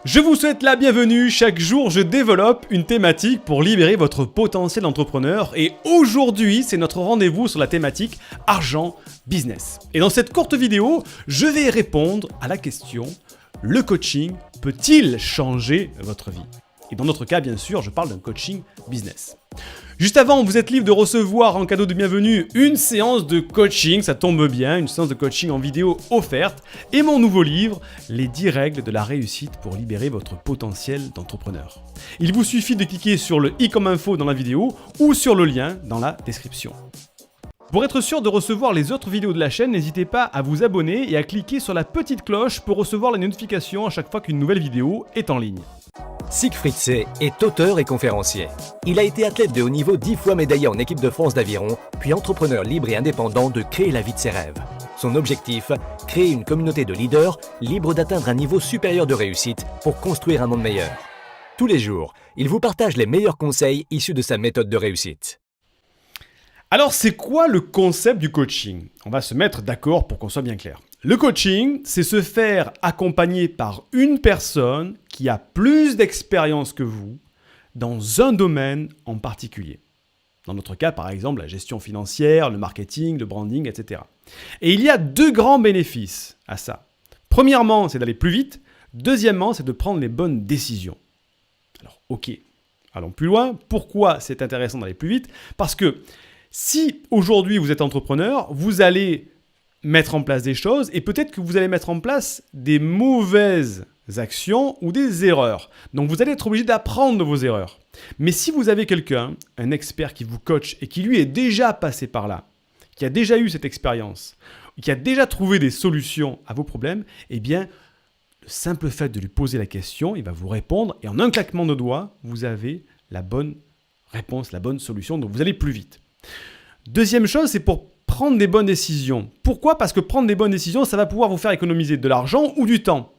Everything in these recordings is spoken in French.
Je vous souhaite la bienvenue, chaque jour je développe une thématique pour libérer votre potentiel d'entrepreneur et aujourd'hui c'est notre rendez-vous sur la thématique argent business. Et dans cette courte vidéo, je vais répondre à la question: le coaching peut-il changer votre vie? Et dans notre cas bien sûr, je parle d'un coaching business. Juste avant, vous êtes libre de recevoir en cadeau de bienvenue une séance de coaching, ça tombe bien, une séance de coaching en vidéo offerte, et mon nouveau livre, Les 10 règles de la réussite pour libérer votre potentiel d'entrepreneur. Il vous suffit de cliquer sur le i comme info dans la vidéo ou sur le lien dans la description. Pour être sûr de recevoir les autres vidéos de la chaîne, n'hésitez pas à vous abonner et à cliquer sur la petite cloche pour recevoir les notifications à chaque fois qu'une nouvelle vidéo est en ligne. Siegfried Sey est auteur et conférencier. Il a été athlète de haut niveau 10 fois médaillé en équipe de France d'aviron, puis entrepreneur libre et indépendant de créer la vie de ses rêves. Son objectif, créer une communauté de leaders libres d'atteindre un niveau supérieur de réussite pour construire un monde meilleur. Tous les jours, il vous partage les meilleurs conseils issus de sa méthode de réussite. Alors c'est quoi le concept du coaching? On va se mettre d'accord pour qu'on soit bien clair. Le coaching, c'est se faire accompagner par une personne qui a plus d'expérience que vous dans un domaine en particulier. Dans notre cas, par exemple, la gestion financière, le marketing, le branding, etc. Et il y a deux grands bénéfices à ça. Premièrement, c'est d'aller plus vite. Deuxièmement, c'est de prendre les bonnes décisions. Alors, ok, allons plus loin. Pourquoi c'est intéressant d'aller plus vite? Parce que si aujourd'hui vous êtes entrepreneur, vous allez mettre en place des choses et peut-être que vous allez mettre en place des mauvaises actions ou des erreurs. Donc vous allez être obligé d'apprendre de vos erreurs. Mais si vous avez quelqu'un, un expert qui vous coach et qui lui est déjà passé par là, qui a déjà eu cette expérience, qui a déjà trouvé des solutions à vos problèmes, eh bien le simple fait de lui poser la question, il va vous répondre et en un claquement de doigts, vous avez la bonne réponse, la bonne solution, donc vous allez plus vite. Deuxième chose, c'est pour prendre des bonnes décisions. Pourquoi? Parce que prendre des bonnes décisions, ça va pouvoir vous faire économiser de l'argent ou du temps.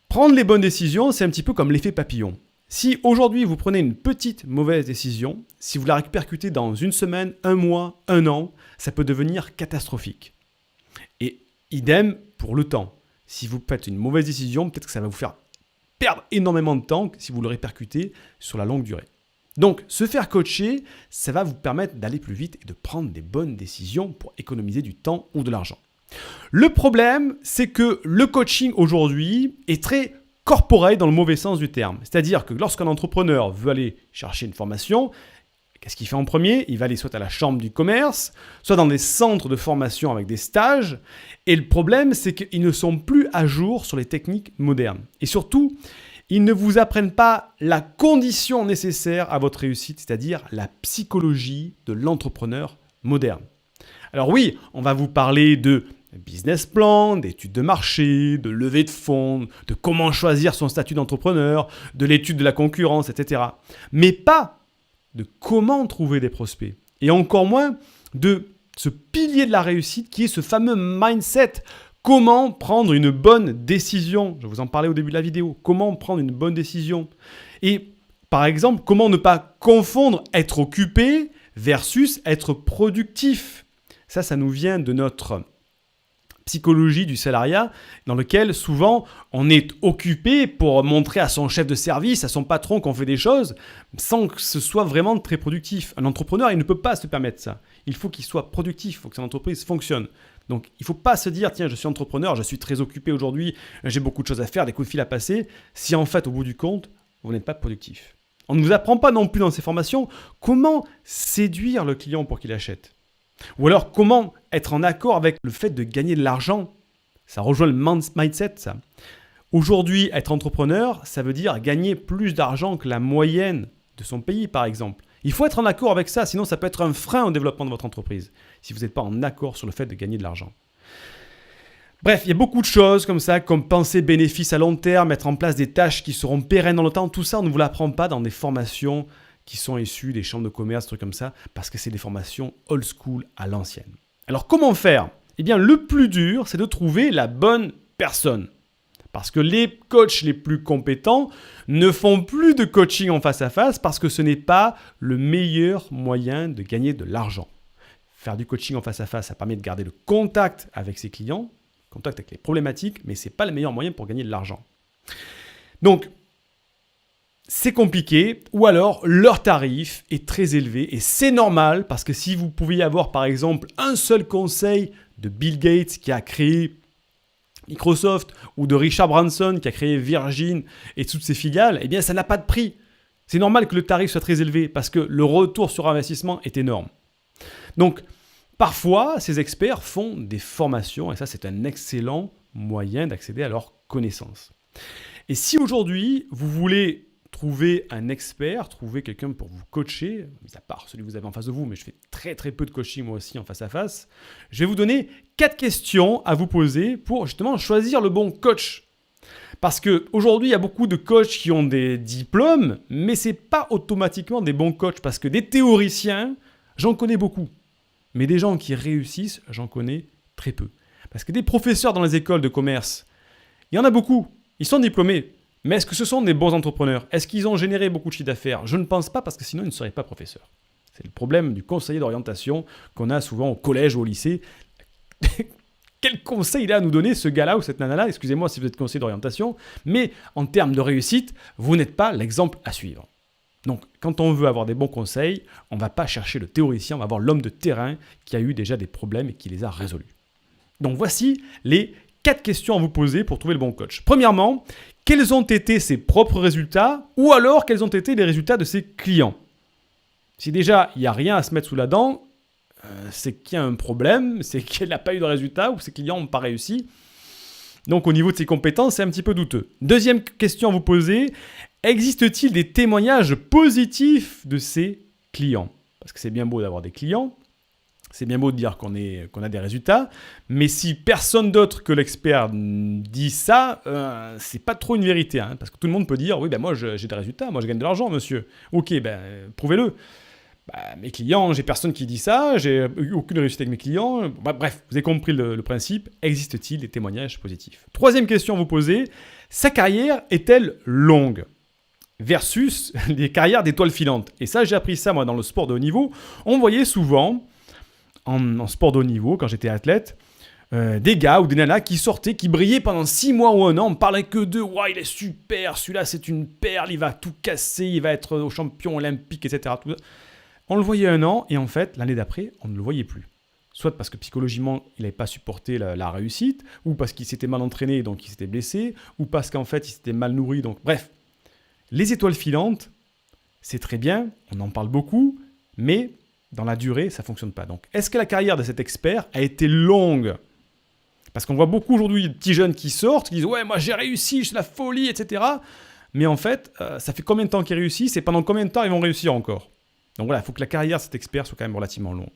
Prendre les bonnes décisions, c'est un petit peu comme l'effet papillon. Si aujourd'hui vous prenez une petite mauvaise décision, si vous la répercutez dans une semaine, un mois, un an, ça peut devenir catastrophique. Et idem pour le temps. Si vous faites une mauvaise décision, peut-être que ça va vous faire perdre énormément de temps si vous le répercutez sur la longue durée. Donc, se faire coacher, ça va vous permettre d'aller plus vite et de prendre des bonnes décisions pour économiser du temps ou de l'argent. Le problème, c'est que le coaching aujourd'hui est très corporate dans le mauvais sens du terme. C'est-à-dire que lorsqu'un entrepreneur veut aller chercher une formation, qu'est-ce qu'il fait en premier? Il va aller soit à la chambre du commerce, soit dans des centres de formation avec des stages. Et le problème, c'est qu'ils ne sont plus à jour sur les techniques modernes. Et surtout, ils ne vous apprennent pas la condition nécessaire à votre réussite, c'est-à-dire la psychologie de l'entrepreneur moderne. Alors oui, on va vous parler de business plan, d'études de marché, de levée de fonds, de comment choisir son statut d'entrepreneur, de l'étude de la concurrence, etc. Mais pas de comment trouver des prospects. Et encore moins de ce pilier de la réussite qui est ce fameux mindset. Comment prendre une bonne décision? Je vous en parlais au début de la vidéo. Comment prendre une bonne décision? Et par exemple, comment ne pas confondre être occupé versus être productif? Ça nous vient de notre psychologie du salariat dans lequel souvent on est occupé pour montrer à son chef de service, à son patron qu'on fait des choses sans que ce soit vraiment très productif. Un entrepreneur, il ne peut pas se permettre ça. Il faut qu'il soit productif, il faut que son entreprise fonctionne. Donc, il ne faut pas se dire, tiens, je suis entrepreneur, je suis très occupé aujourd'hui, j'ai beaucoup de choses à faire, des coups de fil à passer, si en fait, au bout du compte, vous n'êtes pas productif. On ne vous apprend pas non plus dans ces formations comment séduire le client pour qu'il achète. Ou alors, comment être en accord avec le fait de gagner de l'argent. Ça rejoint le mindset, ça. Aujourd'hui, être entrepreneur, ça veut dire gagner plus d'argent que la moyenne de son pays, par exemple. Il faut être en accord avec ça, sinon ça peut être un frein au développement de votre entreprise, si vous n'êtes pas en accord sur le fait de gagner de l'argent. Bref, il y a beaucoup de choses comme ça, comme penser bénéfice à long terme, mettre en place des tâches qui seront pérennes dans le temps. Tout ça, on ne vous l'apprend pas dans des formations qui sont issues des chambres de commerce, des trucs comme ça, parce que c'est des formations old school à l'ancienne. Alors comment faire? Eh bien, le plus dur, c'est de trouver la bonne personne. Parce que les coachs les plus compétents ne font plus de coaching en face à face parce que ce n'est pas le meilleur moyen de gagner de l'argent. Faire du coaching en face à face, ça permet de garder le contact avec ses clients, contact avec les problématiques, mais ce n'est pas le meilleur moyen pour gagner de l'argent. Donc, c'est compliqué, ou alors leur tarif est très élevé, et c'est normal, parce que si vous pouviez avoir par exemple un seul conseil de Bill Gates qui a créé Microsoft, ou de Richard Branson qui a créé Virgin et toutes ses filiales, eh bien ça n'a pas de prix. C'est normal que le tarif soit très élevé, parce que le retour sur investissement est énorme. Donc, parfois, ces experts font des formations, et ça c'est un excellent moyen d'accéder à leurs connaissances. Et si aujourd'hui, vous voulez trouver un expert, trouver quelqu'un pour vous coacher, mis à part celui que vous avez en face de vous, mais je fais très très peu de coaching moi aussi en face à face, je vais vous donner 4 questions à vous poser pour justement choisir le bon coach. Parce qu'aujourd'hui, il y a beaucoup de coachs qui ont des diplômes, mais ce n'est pas automatiquement des bons coachs, parce que des théoriciens, j'en connais beaucoup. Mais des gens qui réussissent, j'en connais très peu. Parce que des professeurs dans les écoles de commerce, il y en a beaucoup. Ils sont diplômés. Mais est-ce que ce sont des bons entrepreneurs? Est-ce qu'ils ont généré beaucoup de chiffre d'affaires? Je ne pense pas, parce que sinon ils ne seraient pas professeurs. C'est le problème du conseiller d'orientation qu'on a souvent au collège ou au lycée. Quel conseil il a à nous donner, ce gars-là ou cette nana-là? Excusez-moi si vous êtes conseiller d'orientation, mais en termes de réussite, vous n'êtes pas l'exemple à suivre. Donc, quand on veut avoir des bons conseils, on ne va pas chercher le théoricien, on va voir l'homme de terrain qui a eu déjà des problèmes et qui les a résolus. Donc, voici les 4 questions à vous poser pour trouver le bon coach. Premièrement, quels ont été ses propres résultats, ou alors quels ont été les résultats de ses clients? Si déjà, il n'y a rien à se mettre sous la dent, c'est qu'il y a un problème, c'est qu'il n'a pas eu de résultats, ou que ses clients n'ont pas réussi. Donc, au niveau de ses compétences, c'est un petit peu douteux. Deuxième question à vous poser, existe-t-il des témoignages positifs de ses clients? Parce que c'est bien beau d'avoir des clients, c'est bien beau de dire qu'on a des résultats, mais si personne d'autre que l'expert dit ça, c'est pas trop une vérité. Hein, parce que tout le monde peut dire, oui, ben moi j'ai des résultats, moi je gagne de l'argent, monsieur. Ok, ben prouvez-le. Mes clients, j'ai personne qui dit ça, j'ai eu aucune réussite avec mes clients. Bref, vous avez compris le principe. Existe-t-il des témoignages positifs? Troisième question à vous poser, sa carrière est-elle longue versus les carrières d'étoiles filantes? Et ça, j'ai appris ça moi dans le sport de haut niveau. On voyait souvent en sport de haut niveau, quand j'étais athlète, des gars ou des nanas qui sortaient, qui brillaient pendant 6 mois ou 1 an. On ne parlait que d'eux. Ouais, il est super, celui-là c'est une perle, il va tout casser, il va être au champion olympique, etc. Tout ça. On le voyait 1 an et en fait, l'année d'après, on ne le voyait plus. Soit parce que psychologiquement, il n'avait pas supporté la réussite, ou parce qu'il s'était mal entraîné, donc il s'était blessé, ou parce qu'en fait, il s'était mal nourri. Donc, bref, les étoiles filantes, c'est très bien, on en parle beaucoup, mais dans la durée, ça ne fonctionne pas. Donc, est-ce que la carrière de cet expert a été longue? Parce qu'on voit beaucoup aujourd'hui de petits jeunes qui sortent, qui disent « Ouais, moi j'ai réussi, je suis la folie, etc. » Mais en fait, ça fait combien de temps qu'ils réussissent et pendant combien de temps ils vont réussir encore? Donc voilà, il faut que la carrière de cet expert soit quand même relativement longue.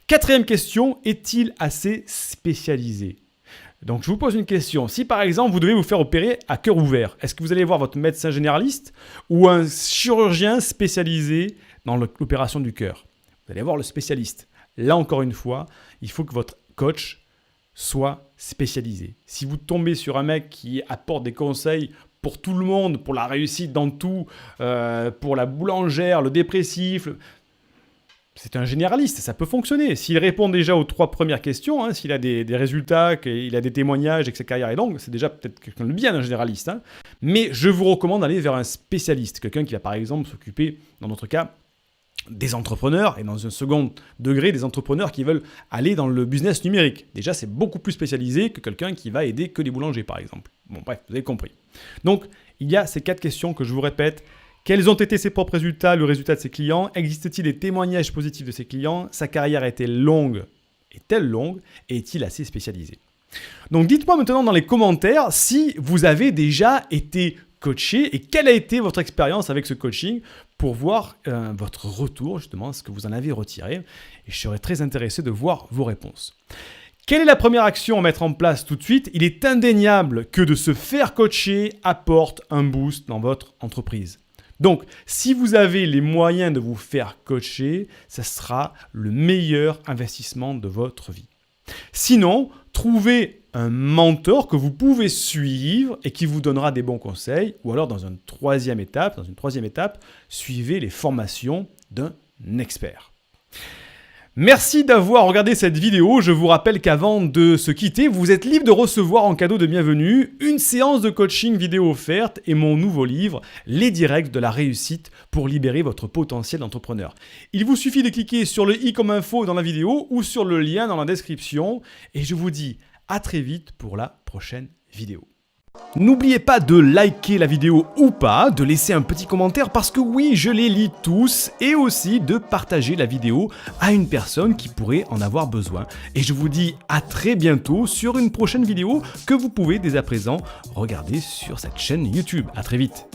4e question, est-il assez spécialisé? Donc je vous pose une question. Si par exemple, vous devez vous faire opérer à cœur ouvert, est-ce que vous allez voir votre médecin généraliste ou un chirurgien spécialisé dans l'opération du cœur? Vous allez voir le spécialiste. Là encore une fois, il faut que votre coach soit spécialisé. Si vous tombez sur un mec qui apporte des conseils pour tout le monde, pour la réussite dans tout, pour la boulangère, le dépressif, c'est un généraliste, ça peut fonctionner. S'il répond déjà aux 3 premières questions, s'il a des résultats, qu'il a des témoignages et que sa carrière est longue, c'est déjà peut-être quelqu'un de bien, un généraliste. Hein. Mais je vous recommande d'aller vers un spécialiste, quelqu'un qui va par exemple s'occuper, dans notre cas, des entrepreneurs, et dans un second degré, des entrepreneurs qui veulent aller dans le business numérique. Déjà, c'est beaucoup plus spécialisé que quelqu'un qui va aider que les boulangers, par exemple. Bon, bref, vous avez compris. Donc, il y a ces 4 questions que je vous répète. Quels ont été ses propres résultats, le résultat de ses clients? Existe-t-il des témoignages positifs de ses clients? Sa carrière a-t-elle longue? Est-elle longue? Et est-il assez spécialisé? Donc, dites-moi maintenant dans les commentaires si vous avez déjà été coaché et quelle a été votre expérience avec ce coaching pour voir votre retour, justement, ce que vous en avez retiré. Et je serais très intéressé de voir vos réponses. Quelle est la première action à mettre en place tout de suite? Il est indéniable que de se faire coacher apporte un boost dans votre entreprise. Donc, si vous avez les moyens de vous faire coacher, ça sera le meilleur investissement de votre vie. Sinon, trouvez un mentor que vous pouvez suivre et qui vous donnera des bons conseils. Ou alors, dans une troisième étape, suivez les formations d'un expert. Merci d'avoir regardé cette vidéo. Je vous rappelle qu'avant de se quitter, vous êtes libre de recevoir en cadeau de bienvenue une séance de coaching vidéo offerte et mon nouveau livre, Les 10 règles de la réussite pour libérer votre potentiel d'entrepreneur. Il vous suffit de cliquer sur le i comme info dans la vidéo ou sur le lien dans la description et je vous dis à très vite pour la prochaine vidéo. N'oubliez pas de liker la vidéo ou pas, de laisser un petit commentaire parce que oui, je les lis tous et aussi de partager la vidéo à une personne qui pourrait en avoir besoin. Et je vous dis à très bientôt sur une prochaine vidéo que vous pouvez dès à présent regarder sur cette chaîne YouTube. À très vite.